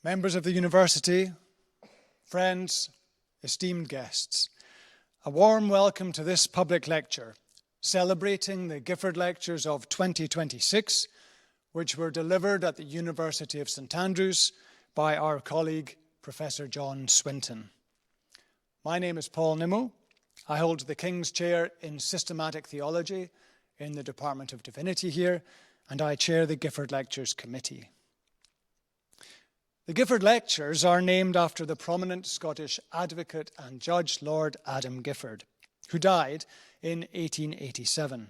members of the university, friends, esteemed guests, a warm welcome to this public lecture, celebrating the Gifford Lectures of 2026, which were delivered at the University of St Andrews by our colleague, Professor John Swinton. My name is Paul Nimmo. I hold the King's Chair in Systematic Theology in the Department of Divinity here, and I chair the Gifford Lectures Committee. The Gifford Lectures are named after the prominent Scottish advocate and judge Lord Adam Gifford, who died in 1887.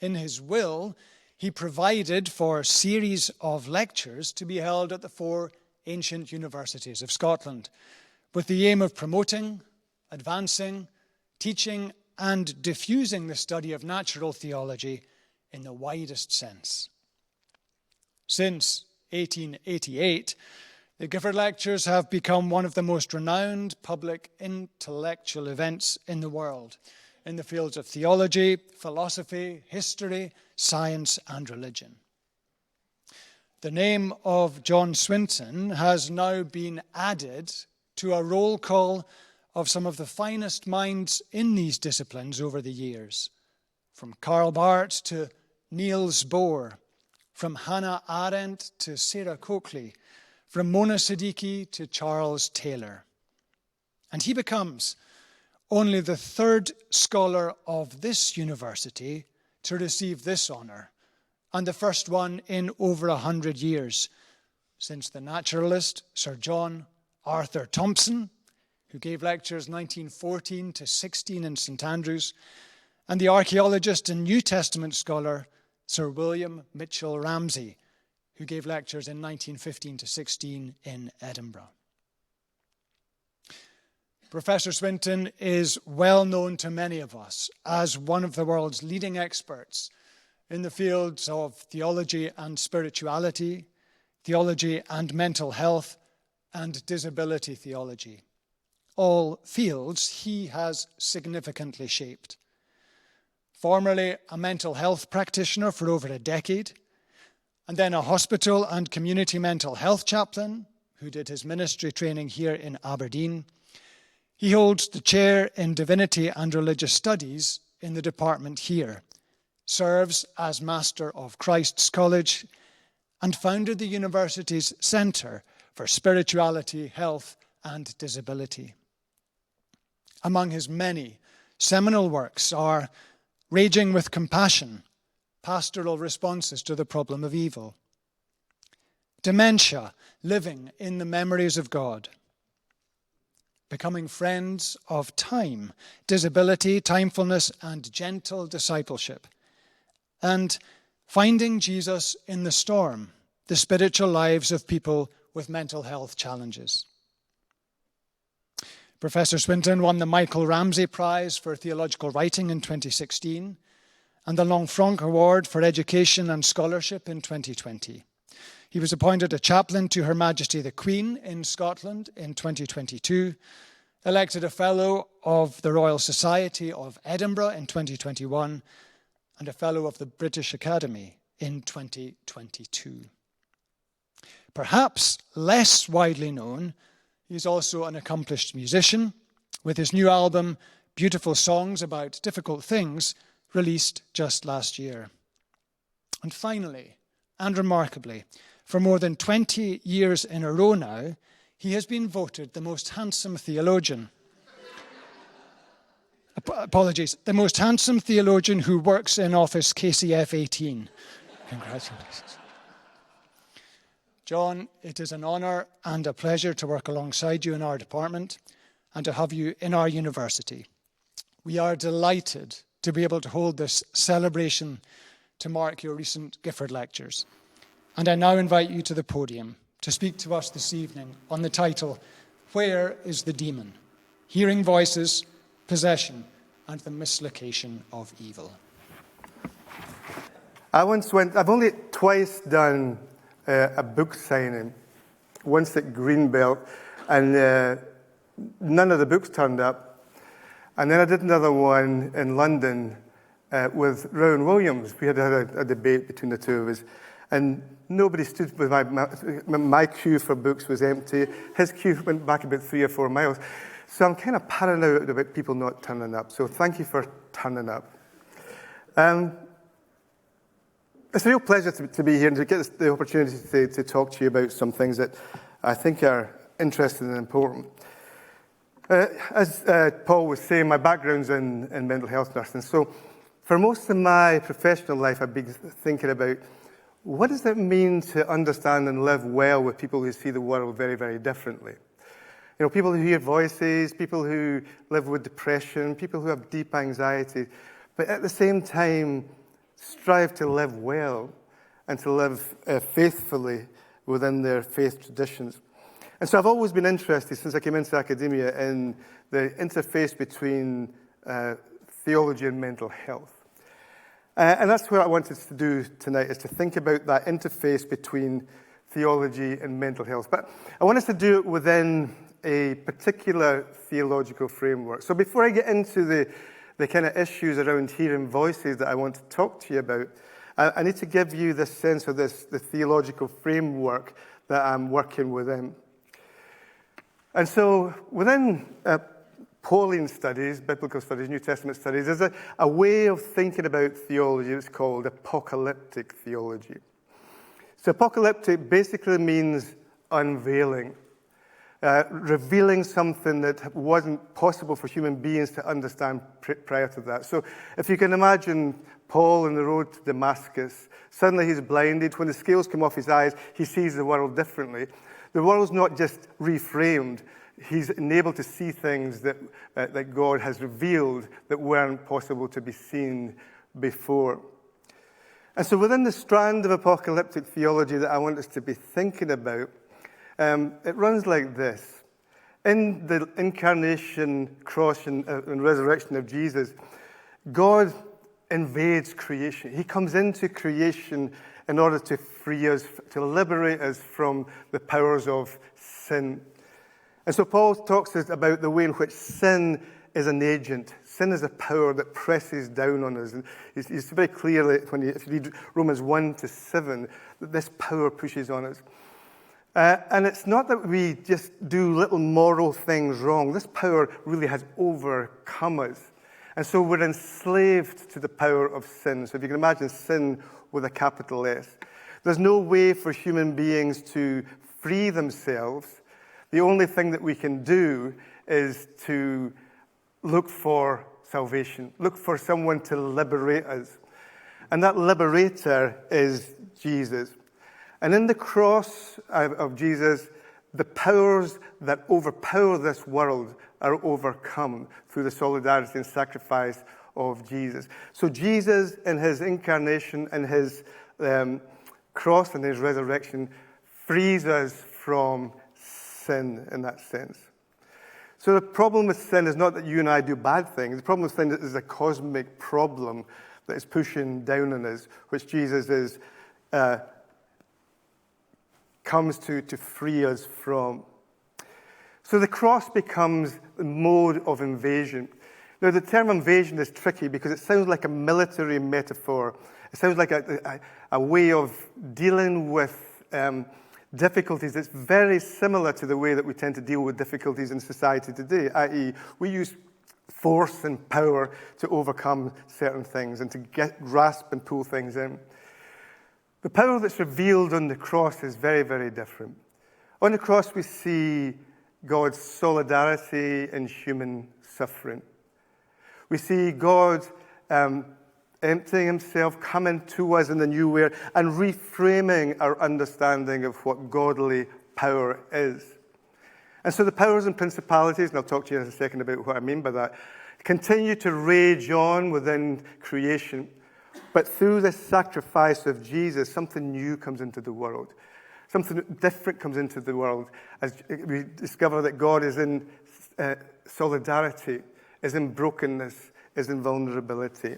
In his will, he provided for a series of lectures to be held at the four ancient universities of Scotland, with the aim of promoting, advancing, teaching, and diffusing the study of natural theology in the widest sense. Since 1888, the Gifford Lectures have become one of the most renowned public intellectual events in the world, in the fields of theology, philosophy, history, science, and religion. The name of John Swinton has now been added to a roll call of some of the finest minds in these disciplines over the years, from Karl Barth to Niels Bohr, from Hannah Arendt to Sarah Coakley, from Mona Siddiqui to Charles Taylor. And he becomes only the third scholar of this university to receive this honour, and the first one in over 100 years, since the naturalist Sir John Arthur Thompson, who gave lectures 1914 to 16 in St Andrews, and the archaeologist and New Testament scholar Sir William Mitchell Ramsay, who gave lectures in 1915 to 16 in Edinburgh. Professor Swinton is well known to many of us as one of the world's leading experts in the fields of theology and spirituality, theology and mental health, and disability theology, all fields he has significantly shaped. Formerly a mental health practitioner for over a decade, and then a hospital and community mental health chaplain who did his ministry training here in Aberdeen, he holds the chair in Divinity and Religious Studies in the department here, serves as Master of Christ's College, and founded the university's Centre for Spirituality, Health, and Disability. Among his many seminal works are Raging with Compassion, Pastoral Responses to the Problem of Evil, Dementia, Living in the Memories of God, Becoming Friends of Time, Disability, Timefulness, and Gentle Discipleship, and Finding Jesus in the Storm, the Spiritual Lives of People with Mental Health Challenges. Professor Swinton won the Michael Ramsay Prize for Theological Writing in 2016 and the Lanfranc Award for Education and Scholarship in 2020. He was appointed a chaplain to Her Majesty the Queen in Scotland in 2022, elected a Fellow of the Royal Society of Edinburgh in 2021, and a Fellow of the British Academy in 2022. Perhaps less widely known, he's also an accomplished musician, with his new album, Beautiful Songs About Difficult Things, released just last year. And finally, and remarkably, for more than 20 years in a row now, he has been voted the most handsome theologian. Apologies, the most handsome theologian who works in office KCF 18. Congratulations. John, it is an honour and a pleasure to work alongside you in our department and to have you in our university. We are delighted to be able to hold this celebration to mark your recent Gifford Lectures. And I now invite you to the podium to speak to us this evening on the title, Where is the Demon? Hearing Voices, Possession, and the Mislocation of Evil. I've only twice done a book signing, once at Greenbelt, and none of the books turned up. And then I did another one in London with Rowan Williams. We had a debate between the two of us. And nobody stood with my queue for books was empty. His queue went back about 3 or 4 miles. So I'm kind of paranoid about people not turning up. So thank you for turning up. It's a real pleasure to be here and to get the opportunity to talk to you about some things that I think are interesting and important. As Paul was saying, my background's in mental health nursing. So for most of my professional life, I've been thinking about what does it mean to understand and live well with people who see the world very, very differently. You know, people who hear voices, people who live with depression, people who have deep anxiety, but at the same time strive to live well and to live faithfully within their faith traditions. And so I've always been interested, since I came into academia, in the interface between theology and mental health. And that's what I wanted to do tonight, is to think about that interface between theology and mental health. But I want us to do it within a particular theological framework. So before I get into the kind of issues around hearing voices that I want to talk to you about, I need to give you this sense of the theological framework that I'm working within. And so within Pauline studies, biblical studies, New Testament studies, there's a way of thinking about theology that's called apocalyptic theology. So apocalyptic basically means unveiling, revealing something that wasn't possible for human beings to understand prior to that. So if you can imagine Paul on the road to Damascus, suddenly he's blinded. When the scales come off his eyes, he sees the world differently. The world's not just reframed. He's enabled to see things that God has revealed that weren't possible to be seen before. And so within the strand of apocalyptic theology that I want us to be thinking about, it runs like this. In the incarnation, cross, and resurrection of Jesus, God invades creation. He comes into creation in order to free us, to liberate us from the powers of sin. And so Paul talks about the way in which sin is an agent. Sin is a power that presses down on us. And it's very clear that if you read Romans 1-7, that this power pushes on us. And it's not that we just do little moral things wrong. This power really has overcome us. And so we're enslaved to the power of sin. So if you can imagine sin with a capital S. There's no way for human beings to free themselves. The only thing that we can do is to look for salvation, look for someone to liberate us. And that liberator is Jesus. And in the cross of Jesus, the powers that overpower this world are overcome through the solidarity and sacrifice of Jesus. So Jesus, in his incarnation and his cross and his resurrection, frees us from sin in that sense. So the problem with sin is not that you and I do bad things. The problem with sin is a cosmic problem that is pushing down on us, which Jesus comes to free us from. So the cross becomes the mode of invasion. Now, the term invasion is tricky because it sounds like a military metaphor. It sounds like a way of dealing with difficulties that's very similar to the way that we tend to deal with difficulties in society today, i.e. we use force and power to overcome certain things and to grasp and pull things in. The power that's revealed on the cross is very, very different. On the cross we see God's solidarity in human suffering. We see God emptying himself, coming to us in the new way, and reframing our understanding of what godly power is. And so the powers and principalities, and I'll talk to you in a second about what I mean by that, continue to rage on within creation. But through the sacrifice of Jesus, something new comes into the world. Something different comes into the world as we discover that God is in solidarity, is in brokenness, is in vulnerability.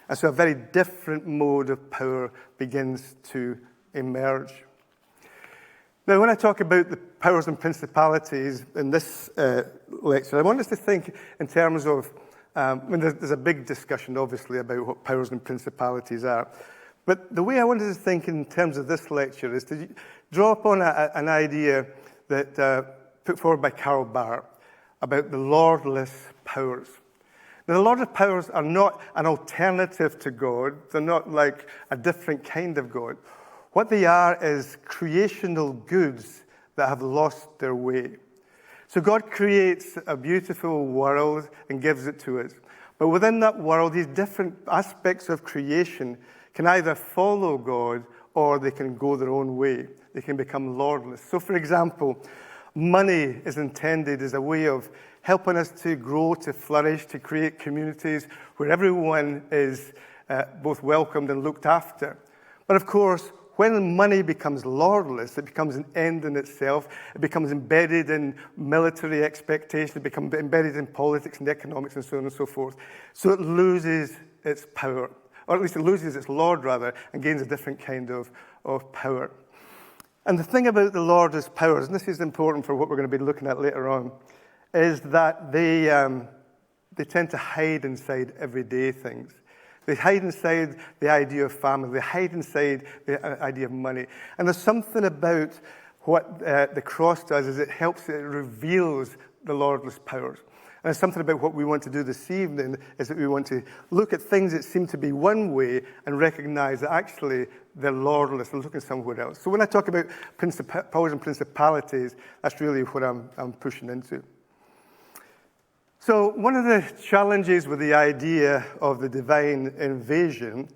And so a very different mode of power begins to emerge. Now, when I talk about the powers and principalities in this lecture, I want us to think in terms of, there's a big discussion, obviously, about what powers and principalities are. But the way I wanted to think in terms of this lecture is to draw upon an idea that put forward by Karl Barth about the Lordless powers. Now, the Lordless powers are not an alternative to God. They're not like a different kind of God. What they are is creational goods that have lost their way. So God creates a beautiful world and gives it to us. But within that world, these different aspects of creation can either follow God or they can go their own way. They can become lordless. So, for example, money is intended as a way of helping us to grow, to flourish, to create communities where everyone is both welcomed and looked after. But of course, when money becomes lordless, it becomes an end in itself. It becomes embedded in military expectations. It becomes embedded in politics and economics and so on and so forth. So it loses its power, or at least it loses its lord, rather, and gains a different kind of power. And the thing about the lordless powers, and this is important for what we're going to be looking at later on, is that they tend to hide inside everyday things. They hide inside the idea of family. They hide inside the idea of money. And there's something about what the cross does is it reveals the lordless powers. And there's something about what we want to do this evening is that we want to look at things that seem to be one way and recognize that actually they're lordless. They're looking somewhere else. So when I talk about powers and principalities, that's really what I'm pushing into. So one of the challenges with the idea of the divine invasion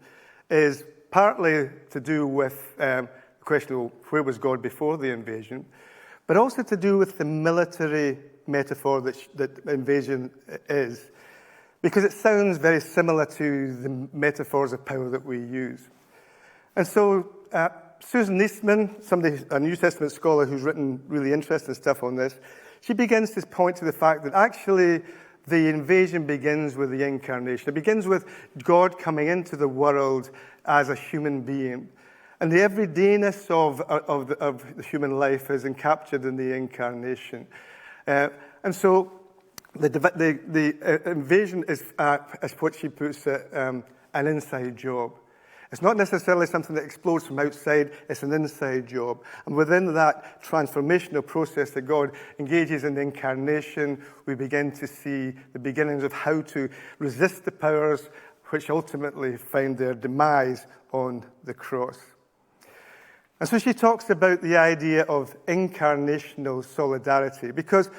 is partly to do with the question of where was God before the invasion, but also to do with the military metaphor that invasion is, because it sounds very similar to the metaphors of power that we use. And so Susan Eastman, a New Testament scholar who's written really interesting stuff on this, she begins to point to the fact that actually the invasion begins with the incarnation. It begins with God coming into the world as a human being. And the everydayness of the human life is encaptured in the incarnation. And so the invasion is what she puts it, an inside job. It's not necessarily something that explodes from outside, it's an inside job. And within that transformational process that God engages in the incarnation, we begin to see the beginnings of how to resist the powers which ultimately find their demise on the cross. And so she talks about the idea of incarnational solidarity, because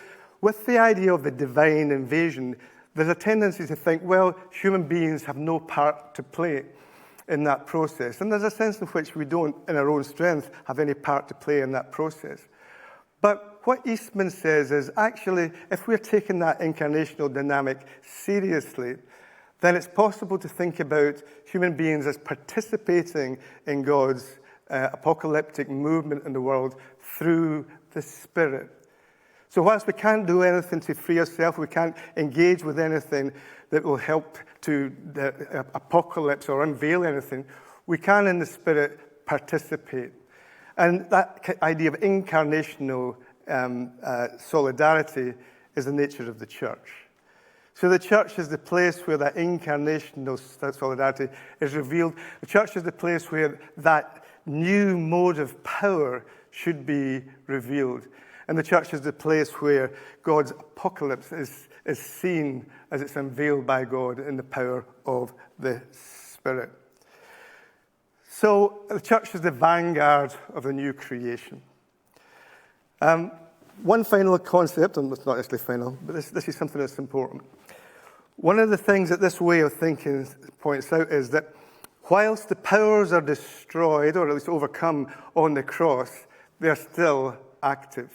with the idea of the divine invasion, there's a tendency to think, well, human beings have no part to play in that process. And there's a sense in which we don't, in our own strength, have any part to play in that process. But what Eastman says is, actually, if we're taking that incarnational dynamic seriously, then it's possible to think about human beings as participating in God's apocalyptic movement in the world through the Spirit. So whilst we can't do anything to free ourselves, we can't engage with anything that will help to the apocalypse or unveil anything, we can in the Spirit participate. And that idea of incarnational solidarity is the nature of the church. So the church is the place where that incarnational solidarity is revealed. The church is the place where that new mode of power should be revealed. And the church is the place where God's apocalypse is seen as it's unveiled by God in the power of the Spirit. So the church is the vanguard of the new creation. One final concept, and it's not actually final, but this is something that's important. One of the things that this way of thinking points out is that whilst the powers are destroyed, or at least overcome on the cross, they are still active.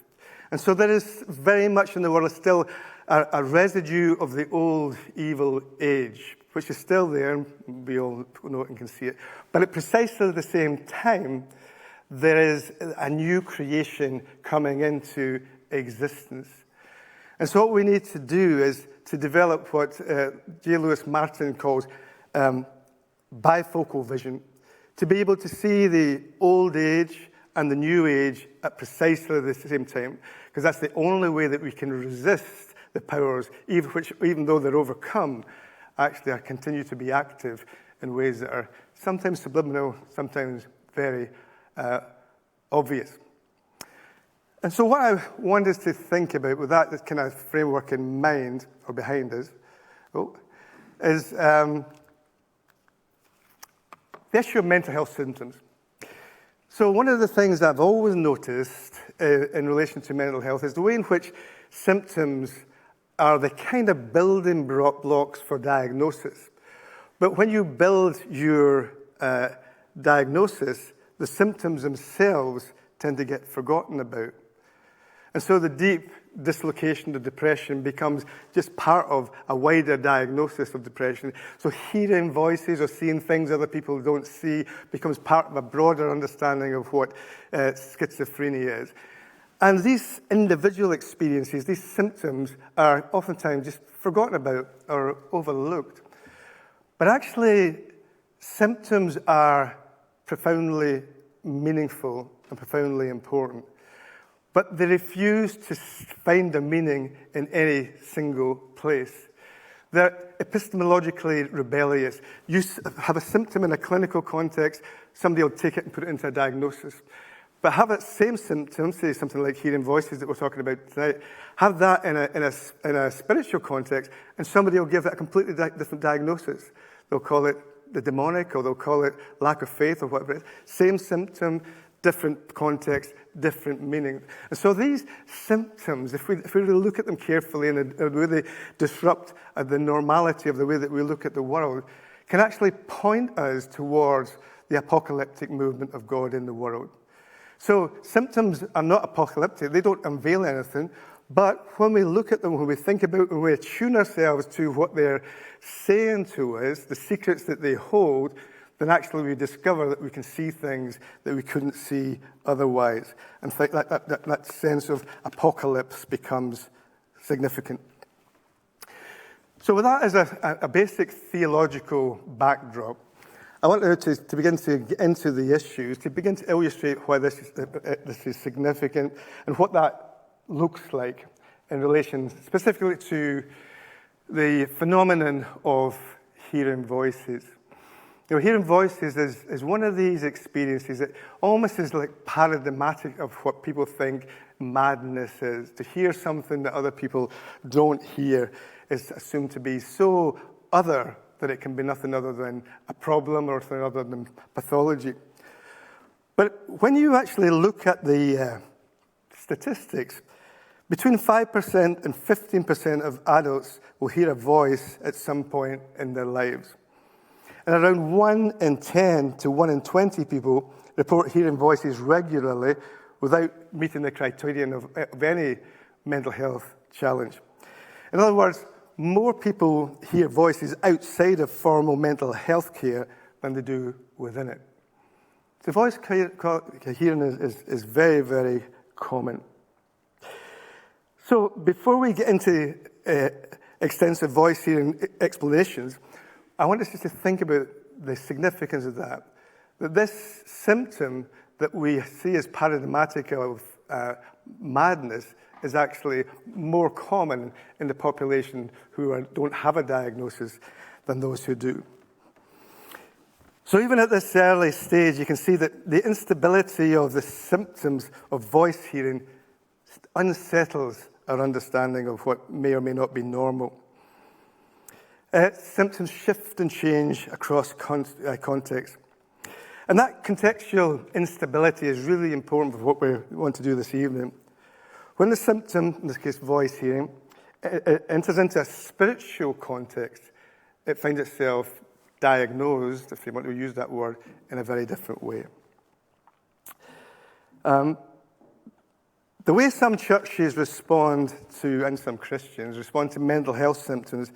And so there is very much in the world still a residue of the old evil age, which is still there, and we all know it and can see it. But at precisely the same time, there is a new creation coming into existence. And so what we need to do is to develop what J. Lewis Martin calls bifocal vision, to be able to see the old age and the new age at precisely the same time, because that's the only way that we can resist the powers, even though they're overcome, actually continue to be active in ways that are sometimes subliminal, sometimes very obvious. And so what I want us to think about with that kind of framework in mind, or behind us, is the issue of mental health symptoms. So one of the things I've always noticed in relation to mental health is the way in which symptoms are the kind of building blocks for diagnosis. But when you build your diagnosis, the symptoms themselves tend to get forgotten about. And so the deep dislocation of depression becomes just part of a wider diagnosis of depression. So hearing voices or seeing things other people don't see becomes part of a broader understanding of what schizophrenia is. And these individual experiences, these symptoms, are oftentimes just forgotten about or overlooked. But actually, symptoms are profoundly meaningful and profoundly important. But they refuse to find their meaning in any single place. They're epistemologically rebellious. You have a symptom in a clinical context, somebody will take it and put it into a diagnosis. But have that same symptom, say something like hearing voices that we're talking about tonight, have that in a spiritual context, and somebody will give it a completely different diagnosis. They'll call it the demonic, or they'll call it lack of faith, or whatever it is. Same symptom, different context, different meaning. And so these symptoms, if we really look at them carefully and the way they disrupt the normality of the way that we look at the world, can actually point us towards the apocalyptic movement of God in the world. So symptoms are not apocalyptic. They don't unveil anything. But when we look at them, when we think about them, when we attune ourselves to what they're saying to us, the secrets that they hold, then actually we discover that we can see things that we couldn't see otherwise. And that sense of apocalypse becomes significant. So with that as a basic theological backdrop, I want to begin to get into the issues, to begin to illustrate why this is significant and what that looks like in relation specifically to the phenomenon of hearing voices. You know, hearing voices is one of these experiences that almost is like paradigmatic of what people think madness is. To hear something that other people don't hear is assumed to be so other that it can be nothing other than a problem or something other than pathology. But when you actually look at the statistics, between 5% and 15% of adults will hear a voice at some point in their lives. And around 1 in 10 to 1 in 20 people report hearing voices regularly without meeting the criterion of any mental health challenge. In other words, more people hear voices outside of formal mental health care than they do within it. So voice hearing is very, very common. So before we get into extensive voice hearing explanations, I want us just to think about the significance of that. That this symptom that we see as paradigmatic of madness is actually more common in the population who don't have a diagnosis than those who do. So even at this early stage, you can see that the instability of the symptoms of voice hearing unsettles our understanding of what may or may not be normal. Symptoms shift and change across context. And that contextual instability is really important for what we want to do this evening. When the symptom, in this case voice hearing, enters into a spiritual context, it finds itself diagnosed, if you want to use that word, in a very different way. The way some churches respond to, and some Christians respond to mental health symptoms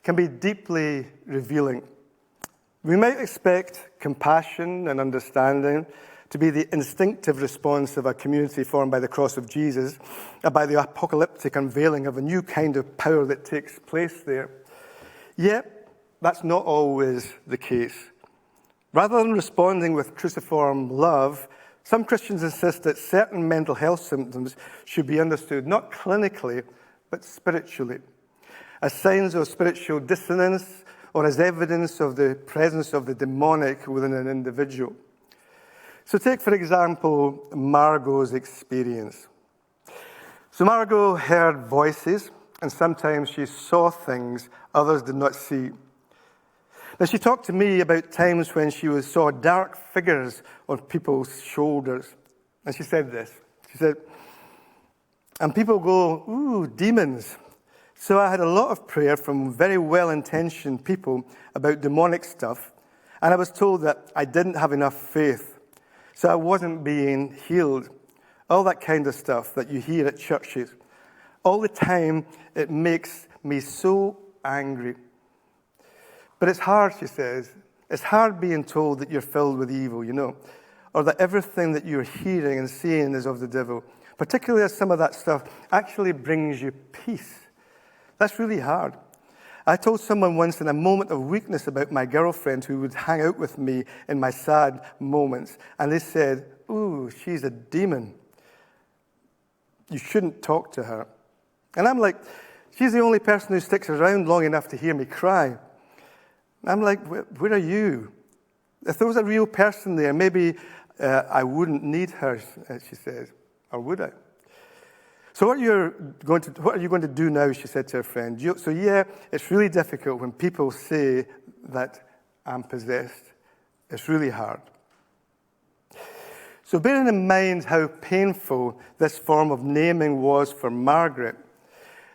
can be deeply revealing. We might expect compassion and understanding to be the instinctive response of a community formed by the cross of Jesus, by the apocalyptic unveiling of a new kind of power that takes place there. Yet, that's not always the case. Rather than responding with cruciform love, some Christians insist that certain mental health symptoms should be understood not clinically, but spiritually, as signs of spiritual dissonance or as evidence of the presence of the demonic within an individual. So take, for example, Margot's experience. So Margot heard voices, and sometimes she saw things others did not see. Now, she talked to me about times when she saw dark figures on people's shoulders. And she said this. She said, and people go, ooh, demons. So I had a lot of prayer from very well-intentioned people about demonic stuff, and I was told that I didn't have enough faith, so I wasn't being healed. All that kind of stuff that you hear at churches. All the time, it makes me so angry. But it's hard, she says. It's hard being told that you're filled with evil, or that everything that you're hearing and seeing is of the devil, particularly as some of that stuff actually brings you peace. That's really hard. I told someone once in a moment of weakness about my girlfriend who would hang out with me in my sad moments, and they said, ooh, she's a demon. You shouldn't talk to her. And I'm like, she's the only person who sticks around long enough to hear me cry. I'm like, where are you? If there was a real person there, maybe I wouldn't need her, she says. Or would I? So what are you going to do now, she said to her friend. So yeah, it's really difficult when people say that I'm possessed. It's really hard. So bearing in mind how painful this form of naming was for Margaret,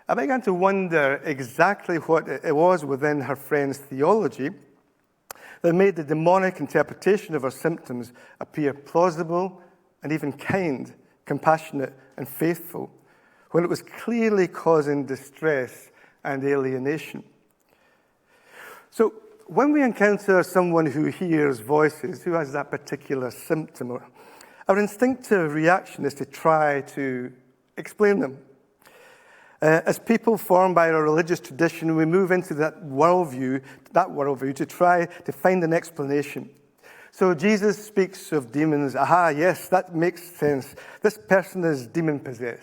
I began to wonder exactly what it was within her friend's theology that made the demonic interpretation of her symptoms appear plausible and even kind, compassionate and faithful, when it was clearly causing distress and alienation. So when we encounter someone who hears voices, who has that particular symptom, our instinctive reaction is to try to explain them. As people formed by our religious tradition, we move into that worldview to try to find an explanation. So Jesus speaks of demons. Aha, yes, that makes sense. This person is demon-possessed.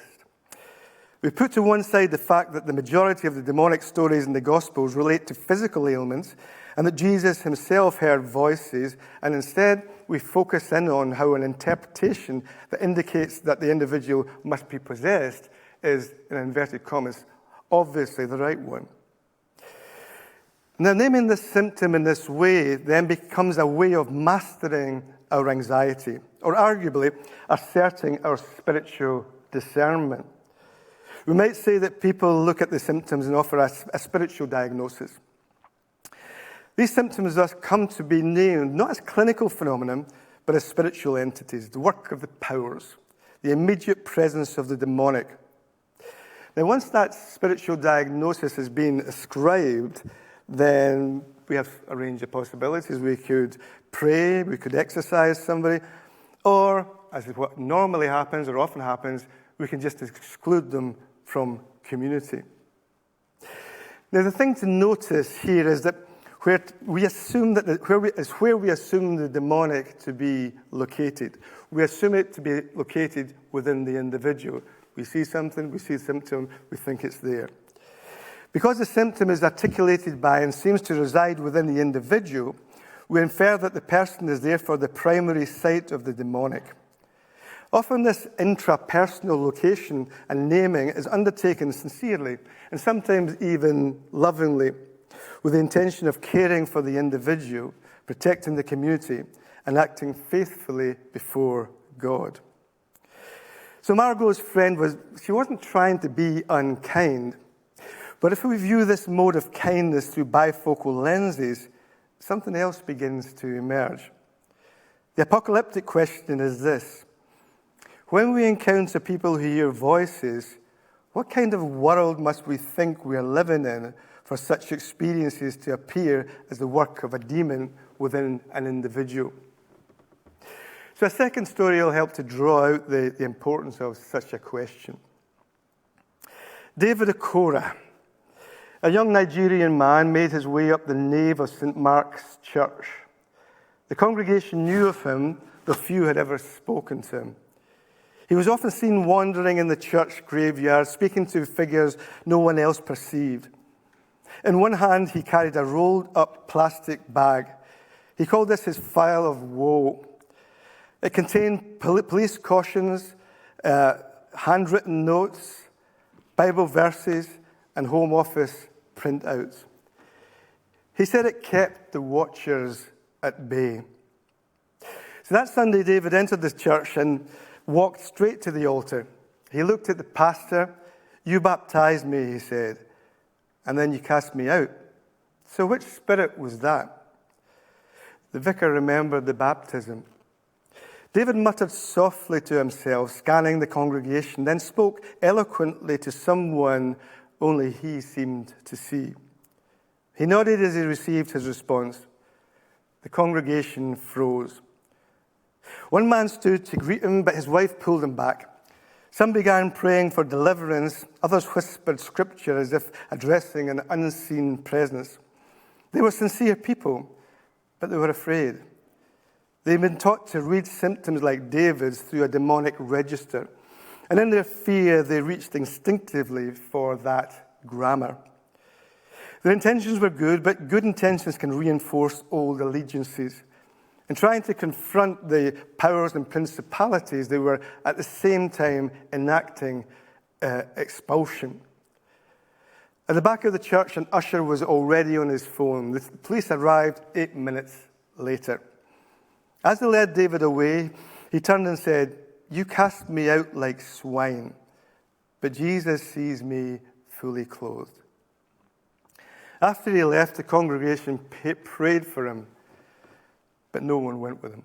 We put to one side the fact that the majority of the demonic stories in the Gospels relate to physical ailments, and that Jesus himself heard voices, and instead we focus in on how an interpretation that indicates that the individual must be possessed is, in inverted commas, obviously the right one. Now, naming this symptom in this way then becomes a way of mastering our anxiety, or arguably asserting our spiritual discernment. We might say that people look at the symptoms and offer a spiritual diagnosis. These symptoms thus come to be named not as clinical phenomenon, but as spiritual entities, the work of the powers, the immediate presence of the demonic. Now, once that spiritual diagnosis has been ascribed, then we have a range of possibilities. We could pray, we could exorcise somebody, or, as is what normally happens or often happens, we can just exclude them from community. Now, the thing to notice here is that where we assume the demonic to be located. We assume it to be located within the individual. We see something, we see a symptom, we think it's there. Because the symptom is articulated by and seems to reside within the individual, we infer that the person is therefore the primary site of the demonic. Often this intrapersonal location and naming is undertaken sincerely and sometimes even lovingly, with the intention of caring for the individual, protecting the community, and acting faithfully before God. So Margot's friend wasn't trying to be unkind, but if we view this mode of kindness through bifocal lenses, something else begins to emerge. The apocalyptic question is this: when we encounter people who hear voices, what kind of world must we think we are living in for such experiences to appear as the work of a demon within an individual? So a second story will help to draw out the importance of such a question. David Okora, a young Nigerian man, made his way up the nave of St. Mark's Church. The congregation knew of him, though few had ever spoken to him. He was often seen wandering in the church graveyard, speaking to figures no one else perceived. In one hand, he carried a rolled-up plastic bag. He called this his file of woe. It contained police cautions, handwritten notes, Bible verses, and Home Office printouts. He said it kept the watchers at bay. So that Sunday, David entered this church and walked straight to the altar. He looked at the pastor. "You baptized me," he said, "and then you cast me out. So which spirit was that?" The vicar remembered the baptism. David muttered softly to himself, scanning the congregation, then spoke eloquently to someone only he seemed to see. He nodded as he received his response. The congregation froze. One man stood to greet him, but his wife pulled him back. Some began praying for deliverance. Others whispered scripture as if addressing an unseen presence. They were sincere people, but they were afraid. They'd been taught to read symptoms like David's through a demonic register, and in their fear, they reached instinctively for that grammar. Their intentions were good, but good intentions can reinforce old allegiances. In trying to confront the powers and principalities, they were at the same time enacting expulsion. At the back of the church, an usher was already on his phone. The police arrived 8 minutes later. As they led David away, he turned and said, "You cast me out like swine, but Jesus sees me fully clothed." After he left, the congregation prayed for him, but no one went with him.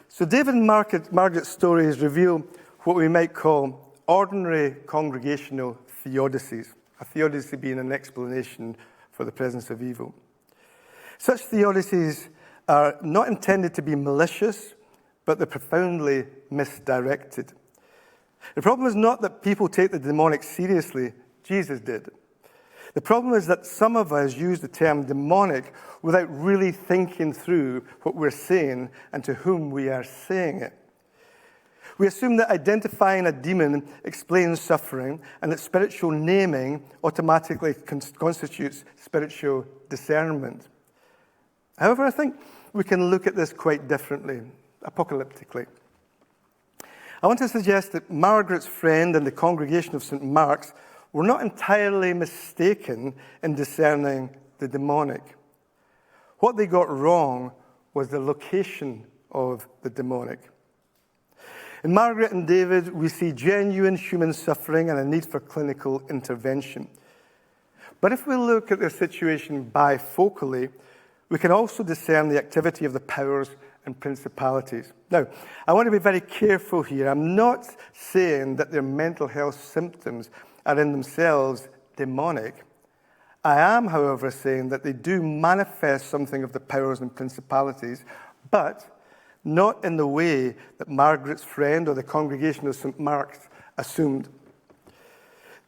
So David and Margaret's stories reveal what we might call ordinary congregational theodicies, a theodicy being an explanation for the presence of evil. Such theodicies are not intended to be malicious, but they're profoundly misdirected. The problem is not that people take the demonic seriously. Jesus did. The problem is that some of us use the term demonic without really thinking through what we're saying and to whom we are saying it. We assume that identifying a demon explains suffering and that spiritual naming automatically constitutes spiritual discernment. However, I think we can look at this quite differently, apocalyptically. I want to suggest that Margaret's friend and the congregation of St. Mark's were not entirely mistaken in discerning the demonic. What they got wrong was the location of the demonic. In Margaret and David, we see genuine human suffering and a need for clinical intervention. But if we look at their situation bifocally, we can also discern the activity of the powers and principalities. Now, I want to be very careful here. I'm not saying that their mental health symptoms are in themselves demonic. I am, however, saying that they do manifest something of the powers and principalities, but not in the way that Margaret's friend or the congregation of St. Mark's assumed.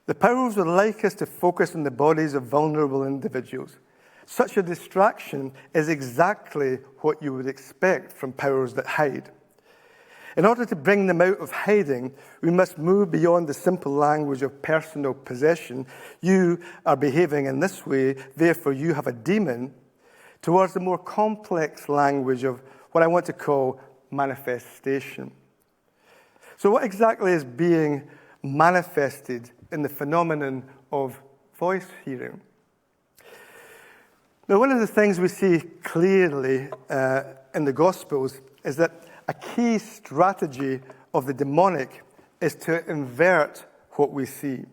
The powers would like us to focus on the bodies of vulnerable individuals. Such a distraction is exactly what you would expect from powers that hide. In order to bring them out of hiding, we must move beyond the simple language of personal possession. You are behaving in this way, therefore you have a demon, towards the more complex language of what I want to call manifestation. So what exactly is being manifested in the phenomenon of voice hearing? Now, one of the things we see clearly in the Gospels is that a key strategy of the demonic is to invert what we see.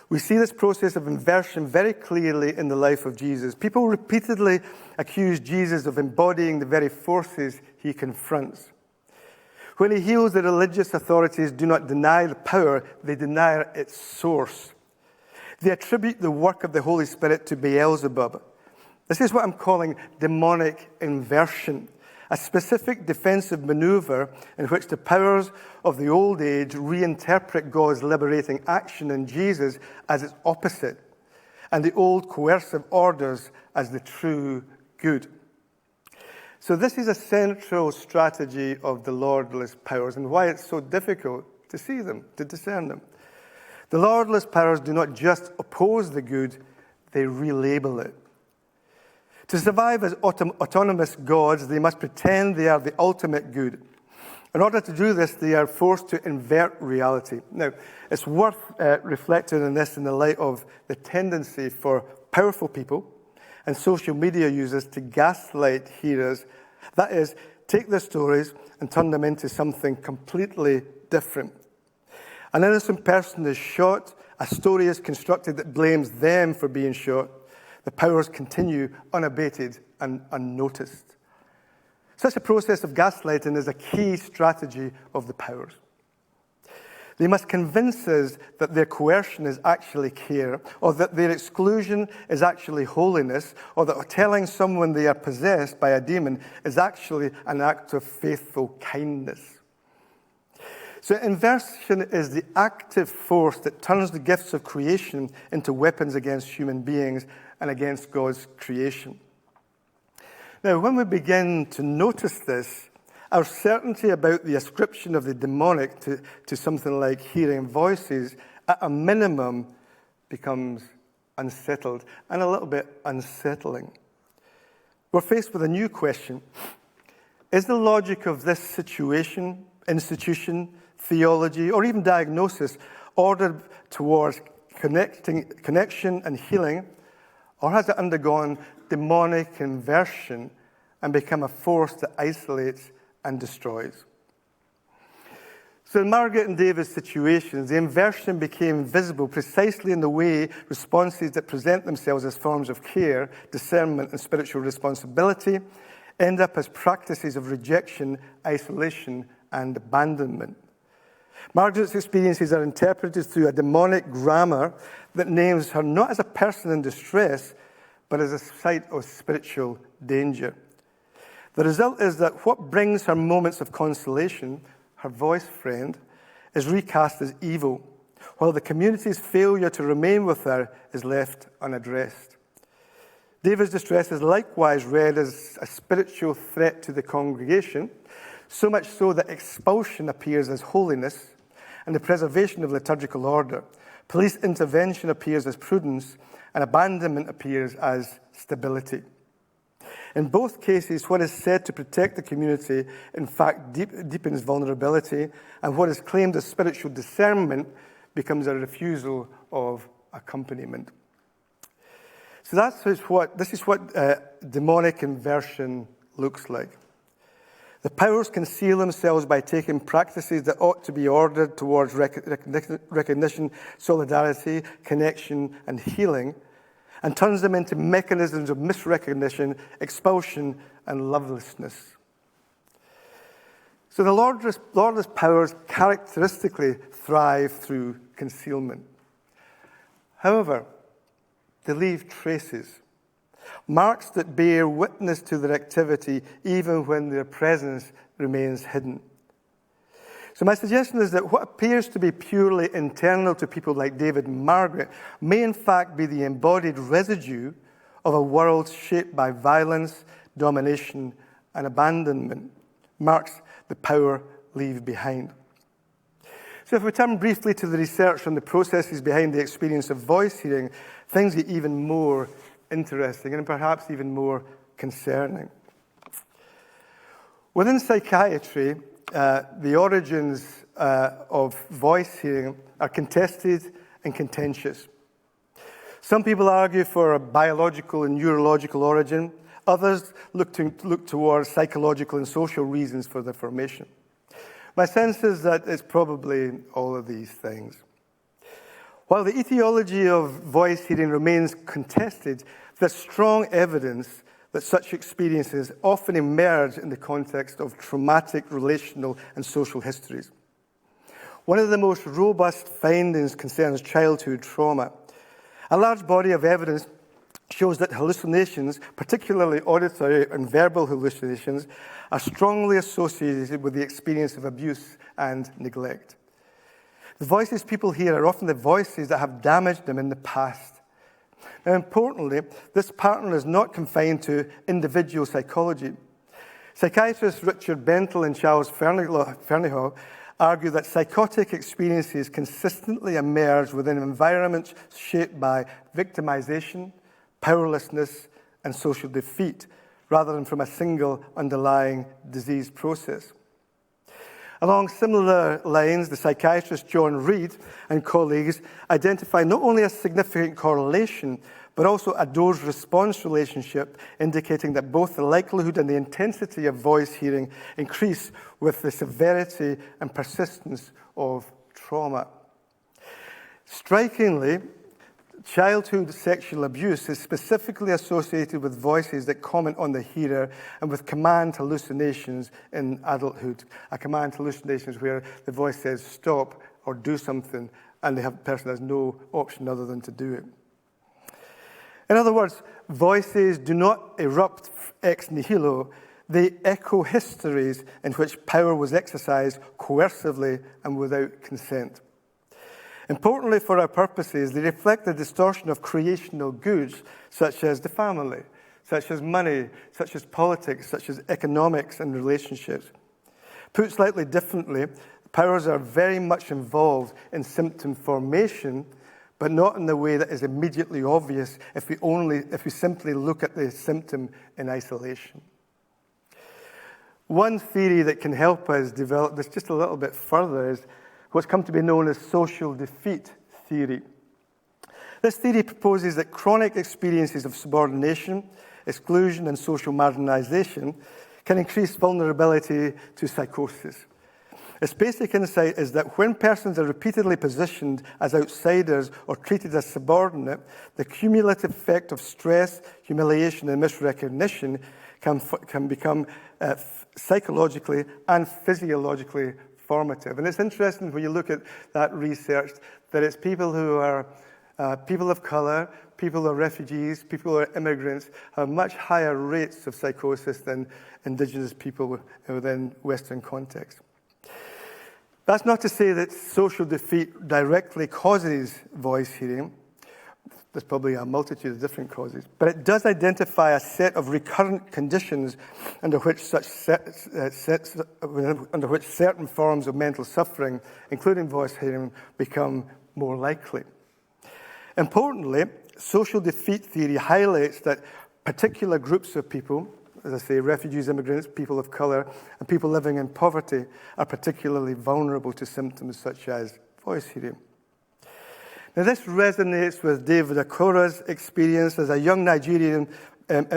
We see this process of inversion very clearly in the life of Jesus. People repeatedly accuse Jesus of embodying the very forces he confronts. When he heals, the religious authorities do not deny the power, they deny its source. They attribute the work of the Holy Spirit to Beelzebub. This is what I'm calling demonic inversion, a specific defensive maneuver in which the powers of the old age reinterpret God's liberating action in Jesus as its opposite, and the old coercive orders as the true good. So this is a central strategy of the Lordless powers and why it's so difficult to see them, to discern them. The Lordless powers do not just oppose the good, they relabel it. To survive as autonomous gods, they must pretend they are the ultimate good. In order to do this, they are forced to invert reality. Now, it's worth reflecting on this in the light of the tendency for powerful people and social media users to gaslight hearers. That is, take their stories and turn them into something completely different. An innocent person is shot, a story is constructed that blames them for being shot. The powers continue unabated and unnoticed. Such a process of gaslighting is a key strategy of the powers. They must convince us that their coercion is actually care, or that their exclusion is actually holiness, or that telling someone they are possessed by a demon is actually an act of faithful kindness. So inversion is the active force that turns the gifts of creation into weapons against human beings and against God's creation. Now, when we begin to notice this, our certainty about the ascription of the demonic to something like hearing voices, at a minimum, becomes unsettled and a little bit unsettling. We're faced with a new question. Is the logic of this situation, institution, theology, or even diagnosis ordered towards connection and healing, or has it undergone demonic inversion and become a force that isolates and destroys? So in Margot and David's situations, the inversion became visible precisely in the way responses that present themselves as forms of care, discernment, and spiritual responsibility end up as practices of rejection, isolation, and abandonment. Margaret's experiences are interpreted through a demonic grammar that names her not as a person in distress, but as a site of spiritual danger. The result is that what brings her moments of consolation, her voice friend, is recast as evil, while the community's failure to remain with her is left unaddressed. David's distress is likewise read as a spiritual threat to the congregation, so much so that expulsion appears as holiness and the preservation of liturgical order. Police intervention appears as prudence, and abandonment appears as stability. In both cases, what is said to protect the community, in fact, deepens vulnerability, and what is claimed as spiritual discernment becomes a refusal of accompaniment. So this is what demonic inversion looks like. The powers conceal themselves by taking practices that ought to be ordered towards recognition, solidarity, connection, and healing, and turns them into mechanisms of misrecognition, expulsion, and lovelessness. So the Lordless powers characteristically thrive through concealment. However, they leave traces, marks that bear witness to their activity even when their presence remains hidden. So my suggestion is that what appears to be purely internal to people like David and Margaret may in fact be the embodied residue of a world shaped by violence, domination, and abandonment, marks the power leave behind. So if we turn briefly to the research on the processes behind the experience of voice hearing, things get even more interesting and perhaps even more concerning. Within psychiatry, the origins of voice hearing are contested and contentious. Some people argue for a biological and neurological origin. Others look towards psychological and social reasons for the formation. My sense is that it's probably all of these things. While the etiology of voice hearing remains contested, there's strong evidence that such experiences often emerge in the context of traumatic relational and social histories. One of the most robust findings concerns childhood trauma. A large body of evidence shows that hallucinations, particularly auditory and verbal hallucinations, are strongly associated with the experience of abuse and neglect. The voices people hear are often the voices that have damaged them in the past. Now, importantly, this pattern is not confined to individual psychology. Psychiatrists Richard Bentel and Charles Fernyhough argue that psychotic experiences consistently emerge within environments shaped by victimization, powerlessness, and social defeat, rather than from a single underlying disease process. Along similar lines, the psychiatrist John Reed and colleagues identify not only a significant correlation, but also a dose-response relationship, indicating that both the likelihood and the intensity of voice hearing increase with the severity and persistence of trauma. Strikingly, childhood sexual abuse is specifically associated with voices that comment on the hearer and with command hallucinations in adulthood. A command hallucination is where the voice says stop or do something and the person has no option other than to do it. In other words, voices do not erupt ex nihilo, they echo histories in which power was exercised coercively and without consent. Importantly for our purposes, they reflect the distortion of creational goods such as the family, such as money, such as politics, such as economics and relationships. Put slightly differently, powers are very much involved in symptom formation, but not in the way that is immediately obvious if we simply look at the symptom in isolation. One theory that can help us develop this just a little bit further is what's come to be known as social defeat theory. This theory proposes that chronic experiences of subordination, exclusion, and social marginalization can increase vulnerability to psychosis. Its basic insight is that when persons are repeatedly positioned as outsiders or treated as subordinate, the cumulative effect of stress, humiliation, and misrecognition can become psychologically and physiologically formative. And it's interesting when you look at that research that it's people who are people of color, people who are refugees, people who are immigrants have much higher rates of psychosis than indigenous people within Western contexts. That's not to say that social defeat directly causes voice hearing. There's probably a multitude of different causes. But it does identify a set of recurrent conditions under which certain forms of mental suffering, including voice hearing, become more likely. Importantly, social defeat theory highlights that particular groups of people, as I say, refugees, immigrants, people of color, and people living in poverty are particularly vulnerable to symptoms such as voice hearing. Now, this resonates with David Akora's experience as a young Nigerian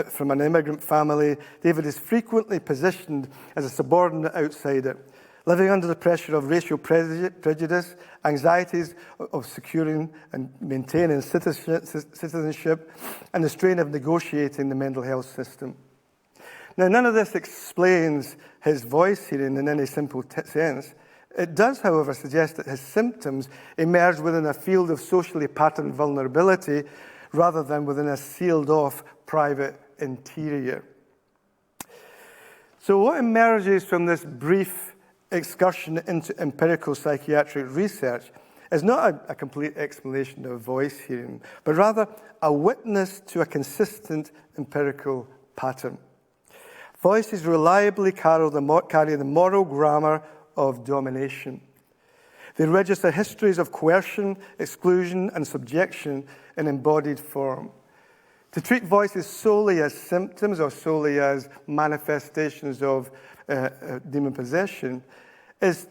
from an immigrant family. David is frequently positioned as a subordinate outsider, living under the pressure of racial prejudice, anxieties of securing and maintaining citizenship, and the strain of negotiating the mental health system. Now, none of this explains his voice hearing in any simple sense. It does, however, suggest that his symptoms emerge within a field of socially patterned vulnerability rather than within a sealed-off private interior. So what emerges from this brief excursion into empirical psychiatric research is not a complete explanation of voice hearing, but rather a witness to a consistent empirical pattern. Voices reliably carry the moral grammar of domination. They register histories of coercion, exclusion, and subjection in embodied form. To treat voices solely as symptoms or solely as manifestations of demon possession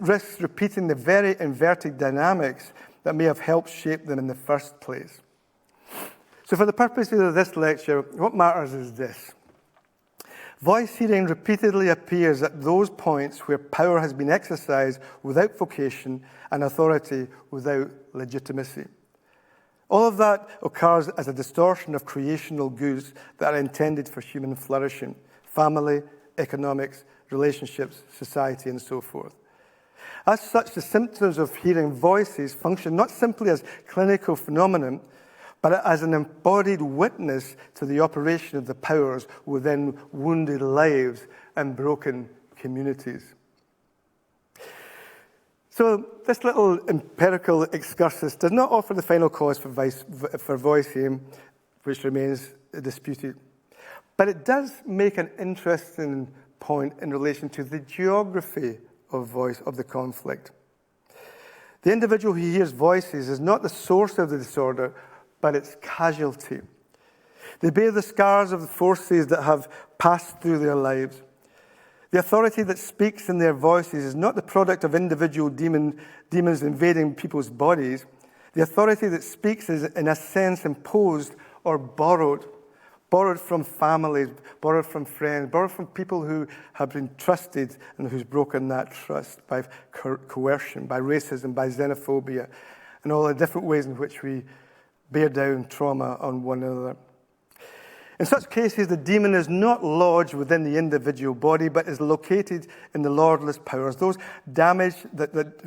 risks repeating the very inverted dynamics that may have helped shape them in the first place. So for the purposes of this lecture, what matters is this. Voice hearing repeatedly appears at those points where power has been exercised without vocation and authority without legitimacy. All of that occurs as a distortion of creational goods that are intended for human flourishing: family, economics, relationships, society, and so forth. As such, the symptoms of hearing voices function not simply as clinical phenomenon, but as an embodied witness to the operation of the powers within wounded lives and broken communities. So this little empirical excursus does not offer the final cause for voice hearing, which remains disputed. But it does make an interesting point in relation to the geography of voice, of the conflict. The individual who hears voices is not the source of the disorder, but its casualty. They bear the scars of the forces that have passed through their lives. The authority that speaks in their voices is not the product of individual demons invading people's bodies. The authority that speaks is, in a sense, imposed or borrowed from families, borrowed from friends, borrowed from people who have been trusted and who's broken that trust by coercion, by racism, by xenophobia, and all the different ways in which we bear down trauma on one another. In such cases, the demon is not lodged within the individual body, but is located in the Lordless powers, those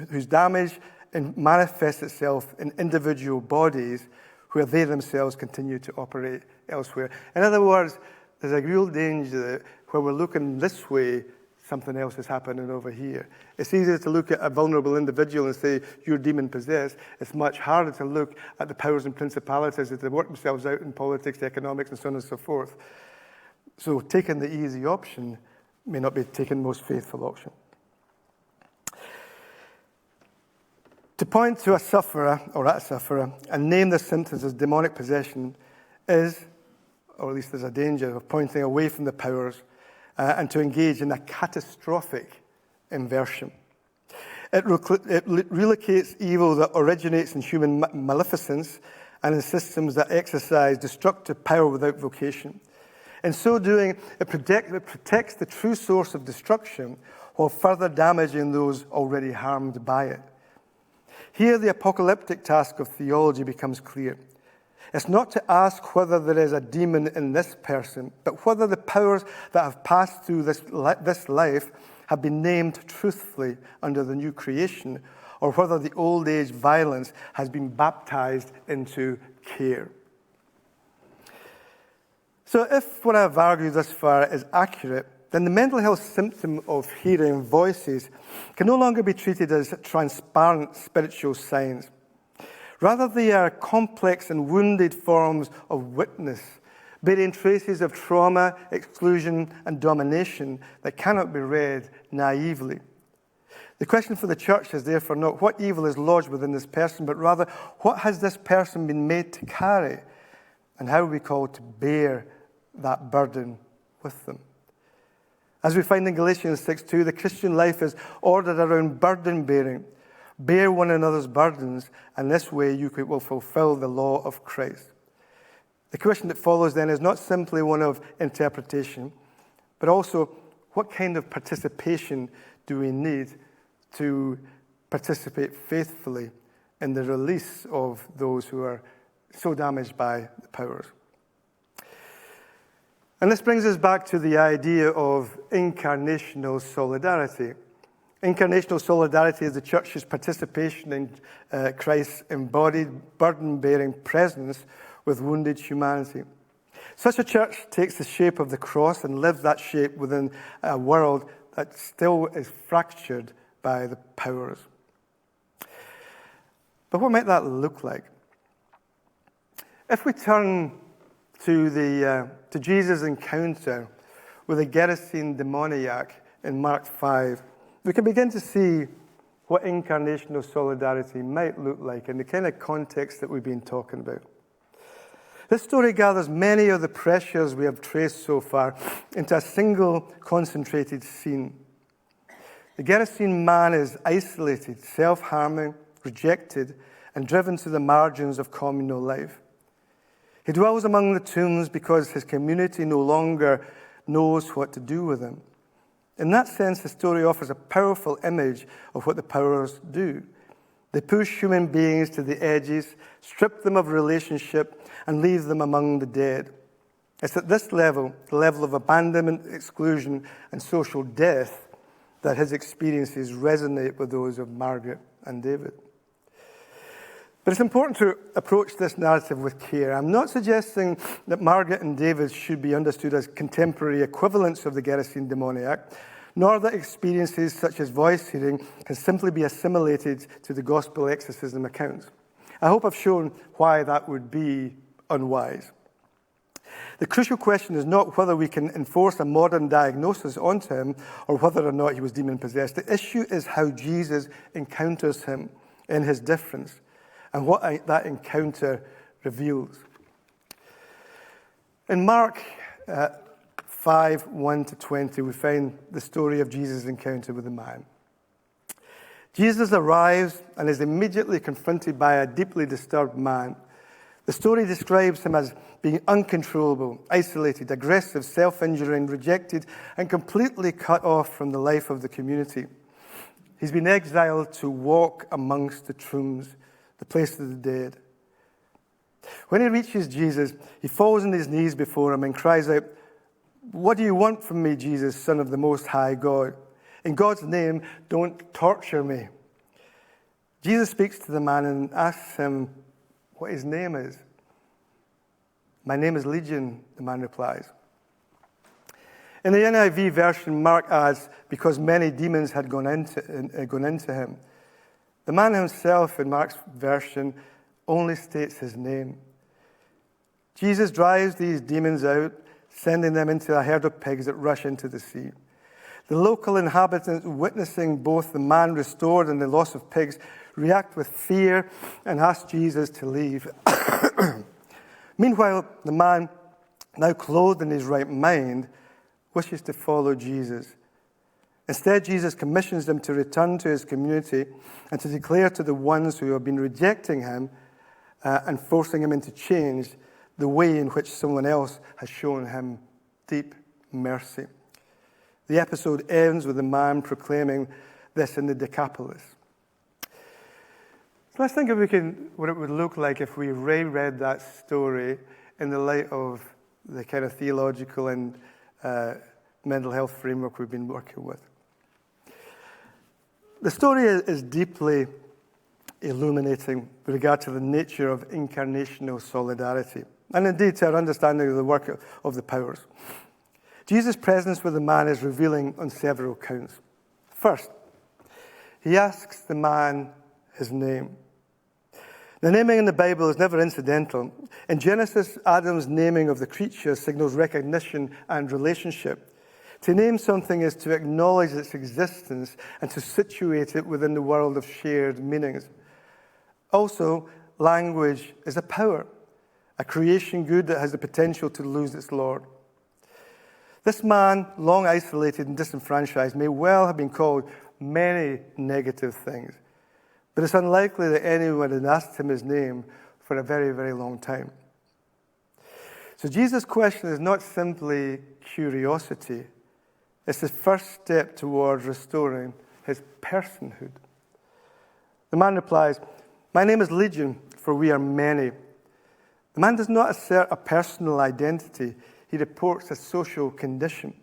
whose damage manifests itself in individual bodies where they themselves continue to operate elsewhere. In other words, there's a real danger that where we're looking this way, something else is happening over here. It's easier to look at a vulnerable individual and say, you're demon-possessed. It's much harder to look at the powers and principalities as they work themselves out in politics, economics, and so on and so forth. So taking the easy option may not be taking the most faithful option. To point to a sufferer, or at a sufferer, and name the symptoms as demonic possession is, or at least there's a danger of pointing away from the powers and to engage in a catastrophic inversion. It relocates evil that originates in human maleficence and in systems that exercise destructive power without vocation. In so doing, it protects the true source of destruction while further damaging those already harmed by it. Here, the apocalyptic task of theology becomes clear. It's not to ask whether there is a demon in this person, but whether the powers that have passed through this life have been named truthfully under the new creation, or whether the old age violence has been baptized into care. So if what I've argued thus far is accurate, then the mental health symptom of hearing voices can no longer be treated as transparent spiritual signs. Rather, they are complex and wounded forms of witness, bearing traces of trauma, exclusion, and domination that cannot be read naively. The question for the church is therefore not what evil is lodged within this person, but rather what has this person been made to carry, and how are we called to bear that burden with them. As we find in Galatians 6:2, the Christian life is ordered around burden bearing. Bear one another's burdens, and this way you will fulfill the law of Christ. The question that follows then is not simply one of interpretation, but also what kind of participation do we need to participate faithfully in the release of those who are so damaged by the powers. And this brings us back to the idea of incarnational solidarity. Incarnational solidarity is the church's participation in Christ's embodied, burden-bearing presence with wounded humanity. Such a church takes the shape of the cross and lives that shape within a world that still is fractured by the powers. But what might that look like? If we turn to Jesus' encounter with the Gerasene demoniac in Mark 5, we can begin to see what incarnational solidarity might look like in the kind of context that we've been talking about. This story gathers many of the pressures we have traced so far into a single concentrated scene. The Gerasene man is isolated, self-harming, rejected, and driven to the margins of communal life. He dwells among the tombs because his community no longer knows what to do with him. In that sense, the story offers a powerful image of what the powers do. They push human beings to the edges, strip them of relationship, and leave them among the dead. It's at this level, the level of abandonment, exclusion, and social death, that his experiences resonate with those of Margaret and David. But it's important to approach this narrative with care. I'm not suggesting that Margaret and David should be understood as contemporary equivalents of the Gerasene demoniac, nor that experiences such as voice hearing can simply be assimilated to the gospel exorcism accounts. I hope I've shown why that would be unwise. The crucial question is not whether we can enforce a modern diagnosis onto him or whether or not he was demon-possessed. The issue is how Jesus encounters him in his difference and what that encounter reveals. In Mark 5, 1 to 20, we find the story of Jesus' encounter with a man. Jesus arrives and is immediately confronted by a deeply disturbed man. The story describes him as being uncontrollable, isolated, aggressive, self-injuring, rejected, and completely cut off from the life of the community. He's been exiled to walk amongst the tombs, the place of the dead. When he reaches Jesus, he falls on his knees before him and cries out, "What do you want from me, Jesus, Son of the Most High God? In God's name, don't torture me." Jesus speaks to the man and asks him what his name is. "My name is Legion," the man replies. In the NIV version, Mark adds, "because many demons had gone into him." The man himself, in Mark's version, only states his name. Jesus drives these demons out, sending them into a herd of pigs that rush into the sea. The local inhabitants, witnessing both the man restored and the loss of pigs, react with fear and ask Jesus to leave. Meanwhile, the man, now clothed in his right mind, wishes to follow Jesus. Instead, Jesus commissions him to return to his community and to declare to the ones who have been rejecting him and forcing him into change the way in which someone else has shown him deep mercy. The episode ends with the man proclaiming this in the Decapolis. So let's think what it would look like if we reread that story in the light of the kind of theological and mental health framework we've been working with. The story is deeply illuminating with regard to the nature of incarnational solidarity, and indeed to our understanding of the work of the powers. Jesus' presence with the man is revealing on several counts. First, he asks the man his name. The naming in the Bible is never incidental. In Genesis, Adam's naming of the creature signals recognition and relationship. To name something is to acknowledge its existence and to situate it within the world of shared meanings. Also, language is a power, a creation good that has the potential to lose its Lord. This man, long isolated and disenfranchised, may well have been called many negative things, but it's unlikely that anyone had asked him his name for a very, very long time. So Jesus' question is not simply curiosity. It's the first step towards restoring his personhood. The man replies, "My name is Legion, for we are many." The man does not assert a personal identity. He reports a social condition.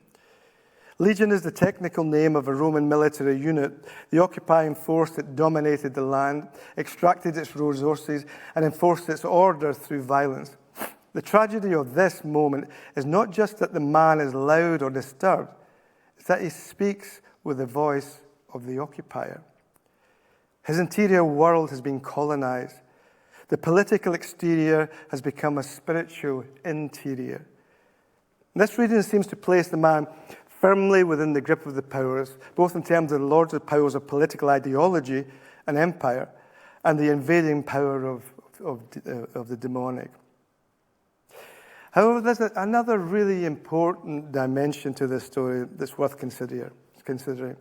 Legion is the technical name of a Roman military unit, the occupying force that dominated the land, extracted its resources, and enforced its order through violence. The tragedy of this moment is not just that the man is loud or disturbed, it's that he speaks with the voice of the occupier. His interior world has been colonized. The political exterior has become a spiritual interior. This reading seems to place the man firmly within the grip of the powers, both in terms of the lords of powers of political ideology and empire, and the invading power of the demoniac. However, there's another really important dimension to this story that's worth considering.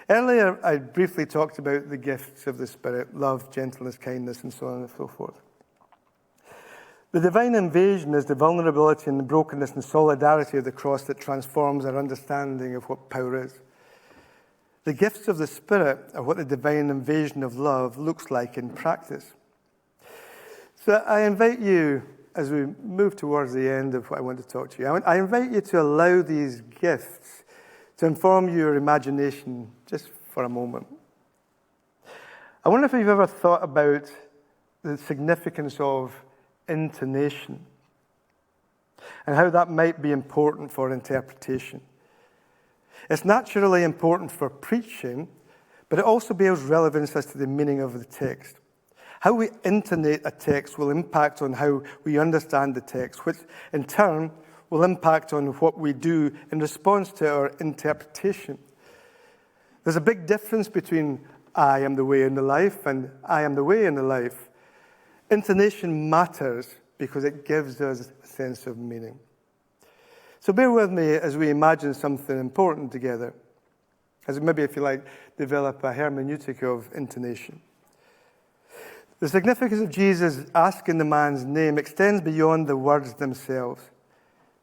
Earlier, I briefly talked about the gifts of the Spirit, love, gentleness, kindness, and so on and so forth. The divine invasion is the vulnerability and the brokenness and solidarity of the cross that transforms our understanding of what power is. The gifts of the Spirit are what the divine invasion of love looks like in practice. So I invite you, as we move towards the end of what I want to talk to you, I invite you to allow these gifts to inform your imagination just for a moment. I wonder if you've ever thought about the significance of intonation and how that might be important for interpretation. It's naturally important for preaching, but it also bears relevance as to the meaning of the text. How we intonate a text will impact on how we understand the text, which in turn will impact on what we do in response to our interpretation. There's a big difference between I am the way and the life, and I am the way and the life. Intonation matters because it gives us a sense of meaning. So bear with me as we imagine something important together, as maybe, if you like, develop a hermeneutic of intonation. The significance of Jesus asking the man's name extends beyond the words themselves.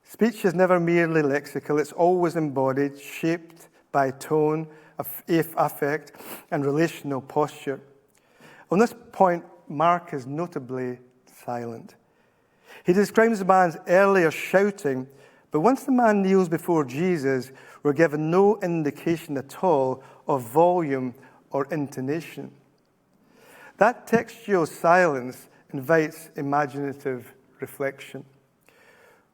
Speech is never merely lexical, it's always embodied, shaped by tone, affect, and relational posture. On this point, Mark is notably silent. He describes the man's earlier shouting, but once the man kneels before Jesus, we're given no indication at all of volume or intonation. That textual silence invites imaginative reflection.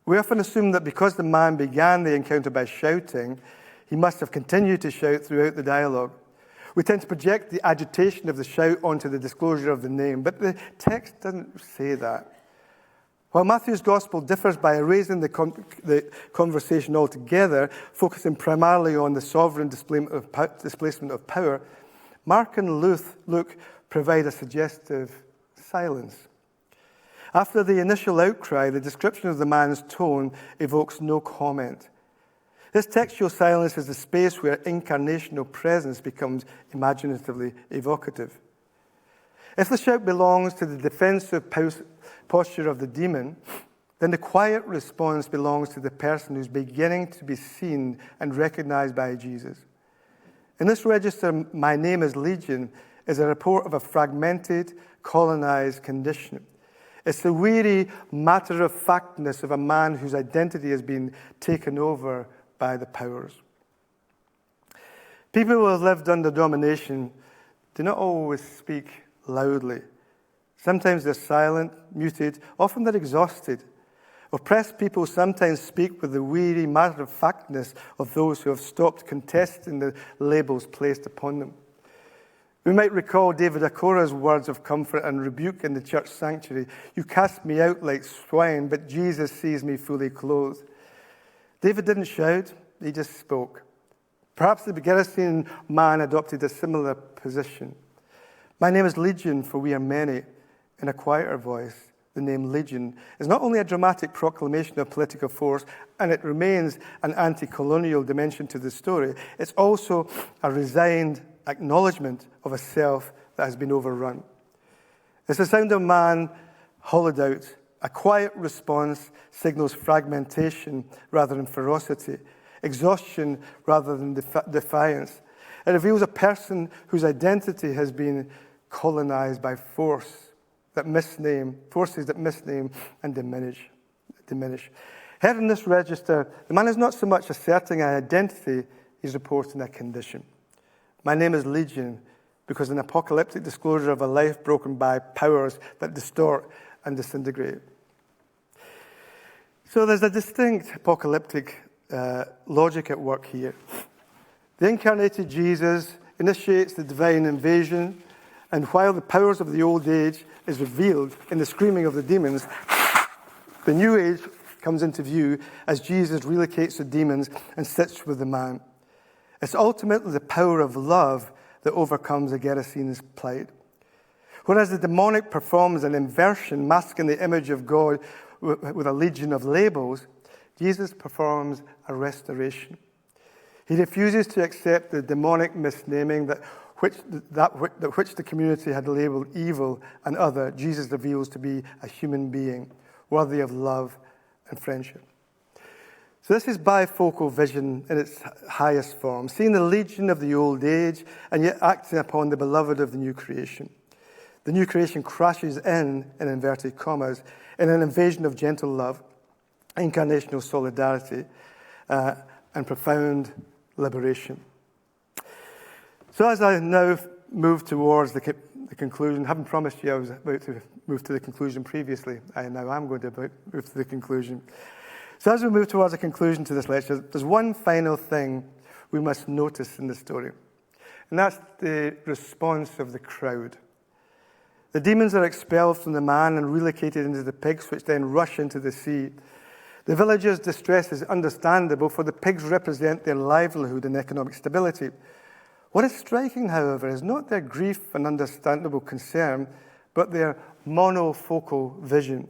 We often assume that because the man began the encounter by shouting, he must have continued to shout throughout the dialogue. We tend to project the agitation of the shout onto the disclosure of the name, but the text doesn't say that. While Matthew's gospel differs by erasing the conversation altogether, focusing primarily on the sovereign displacement of power, Mark and Luke provide a suggestive silence. After the initial outcry, the description of the man's tone evokes no comment. This textual silence is the space where incarnational presence becomes imaginatively evocative. If the shout belongs to the defensive posture of the demon, then the quiet response belongs to the person who's beginning to be seen and recognized by Jesus. In this register, "My name is Legion" is a report of a fragmented, colonized condition. It's the weary matter-of-factness of a man whose identity has been taken over by the powers. People who have lived under domination do not always speak loudly. Sometimes they're silent, muted, often they're exhausted. Oppressed people sometimes speak with the weary matter-of-factness of those who have stopped contesting the labels placed upon them. We might recall David Akora's words of comfort and rebuke in the church sanctuary. "You cast me out like swine, but Jesus sees me fully clothed." David didn't shout, he just spoke. Perhaps the Gerasene man adopted a similar position. "My name is Legion, for we are many." In a quieter voice, the name Legion is not only a dramatic proclamation of political force, and it remains an anti-colonial dimension to the story, it's also a resigned acknowledgement of a self that has been overrun. It's the sound of a man hollowed out. A quiet response signals fragmentation rather than ferocity, exhaustion rather than defiance. It reveals a person whose identity has been colonized by forces that misname and diminish. Heard in this register, the man is not so much asserting an identity, he's reporting a condition. "My name is Legion," because an apocalyptic disclosure of a life broken by powers that distort and disintegrate. So there's a distinct apocalyptic logic at work here. The incarnated Jesus initiates the divine invasion, and while the powers of the old age is revealed in the screaming of the demons, the new age comes into view as Jesus relocates the demons and sits with the man. It's ultimately the power of love that overcomes the Gerasene's plight. Whereas the demonic performs an inversion, masking the image of God with a legion of labels, Jesus performs a restoration. He refuses to accept the demonic misnaming that which the community had labeled evil and other. Jesus reveals to be a human being, worthy of love and friendship. So this is bifocal vision in its highest form, seeing the legion of the old age and yet acting upon the beloved of the new creation. The new creation crashes in inverted commas, in an invasion of gentle love, incarnational solidarity, and profound liberation. So as I now move towards the conclusion, having promised you I was about to move to the conclusion previously, I now am going to move to the conclusion. So as we move towards a conclusion to this lecture, there's one final thing we must notice in the story, and that's the response of the crowd. The demons are expelled from the man and relocated into the pigs, which then rush into the sea. The villagers' distress is understandable, for the pigs represent their livelihood and economic stability. What is striking, however, is not their grief and understandable concern, but their monofocal vision.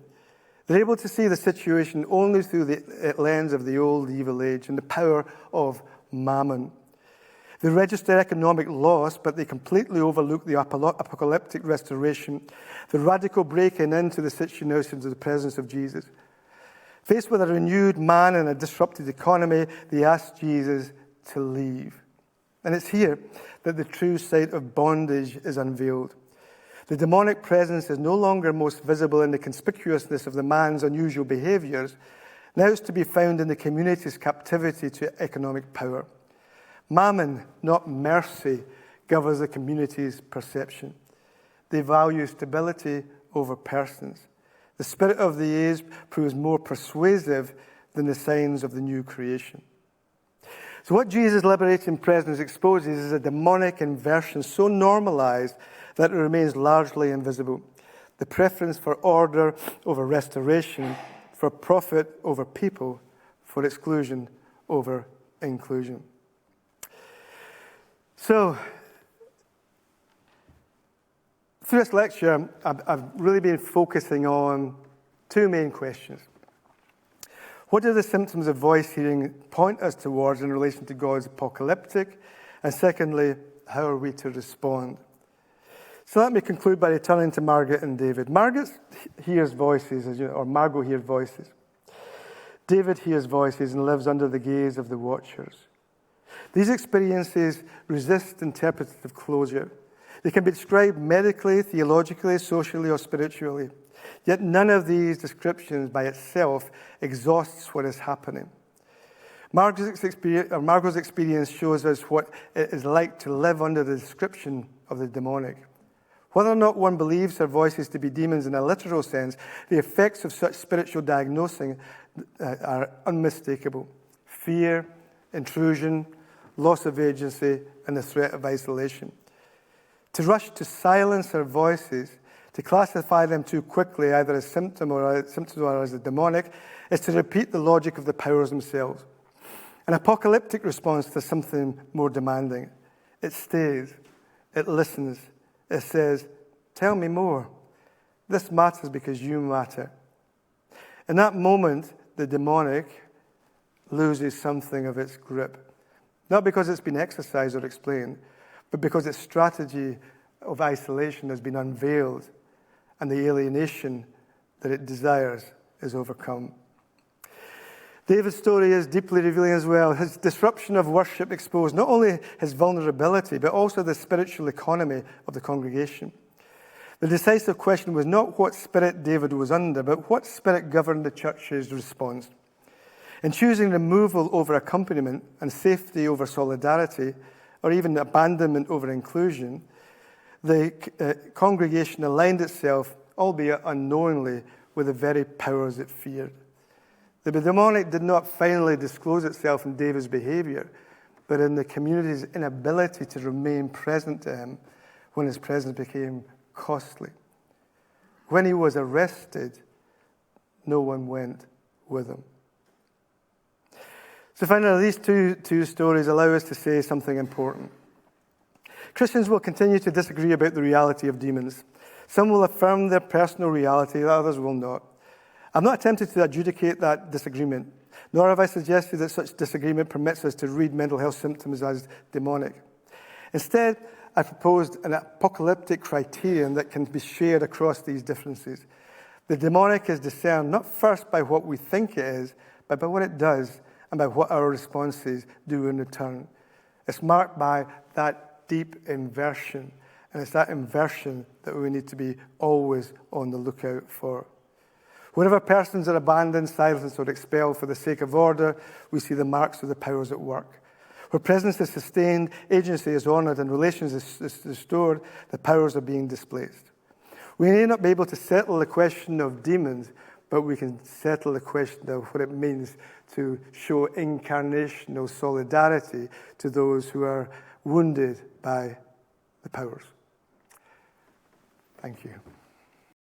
They're able to see the situation only through the lens of the old evil age and the power of mammon. They register economic loss, but they completely overlook the apocalyptic restoration, the radical breaking into the situations of the presence of Jesus. Faced with a renewed man and a disrupted economy, they ask Jesus to leave. And it's here that the true sight of bondage is unveiled. The demonic presence is no longer most visible in the conspicuousness of the man's unusual behaviours. Now it's to be found in the community's captivity to economic power. Mammon, not mercy, governs the community's perception. They value stability over persons. The spirit of the age proves more persuasive than the signs of the new creation. So what Jesus' liberating presence exposes is a demonic inversion so normalized that it remains largely invisible. The preference for order over restoration, for profit over people, for exclusion over inclusion. So, through this lecture, I've really been focusing on two main questions. What do the symptoms of voice hearing point us towards in relation to God's apocalyptic? And secondly, how are we to respond? So let me conclude by returning to Margot and David. Margot hears voices, or Margot hears voices. David hears voices and lives under the gaze of the watchers. These experiences resist interpretative closure. They can be described medically, theologically, socially, or spiritually. Yet none of these descriptions by itself exhausts what is happening. Margot's experience shows us what it is like to live under the description of the demonic. Whether or not one believes her voices to be demons in a literal sense, the effects of such spiritual diagnosing are unmistakable. Fear, intrusion, loss of agency, and the threat of isolation. To rush to silence her voices, to classify them too quickly, either as symptoms or as a demonic, is to repeat the logic of the powers themselves. An apocalyptic response to something more demanding. It stays, it listens, it says, tell me more. This matters because you matter. In that moment, the demonic loses something of its grip. Not because it's been exercised or explained, but because its strategy of isolation has been unveiled and the alienation that it desires is overcome. David's story is deeply revealing as well. His disruption of worship exposed not only his vulnerability, but also the spiritual economy of the congregation. The decisive question was not what spirit David was under, but what spirit governed the church's response. In choosing removal over accompaniment and safety over solidarity, or even abandonment over inclusion, the congregation aligned itself, albeit unknowingly, with the very powers it feared. The demonic did not finally disclose itself in David's behavior, but in the community's inability to remain present to him when his presence became costly. When he was arrested, no one went with him. So finally, these two stories allow us to say something important. Christians will continue to disagree about the reality of demons. Some will affirm their personal reality, others will not. I'm not attempting to adjudicate that disagreement, nor have I suggested that such disagreement permits us to read mental health symptoms as demonic. Instead, I proposed an apocalyptic criterion that can be shared across these differences. The demonic is discerned not first by what we think it is, but by what it does and by what our responses do in return. It's marked by that deep inversion, and it's that inversion that we need to be always on the lookout for. Wherever persons are abandoned, silenced, or expelled for the sake of order, we see the marks of the powers at work. Where presence is sustained, agency is honoured, and relations is restored, the powers are being displaced. We may not be able to settle the question of demons, but we can settle the question of what it means to show incarnational solidarity to those who are wounded by the powers. Thank you.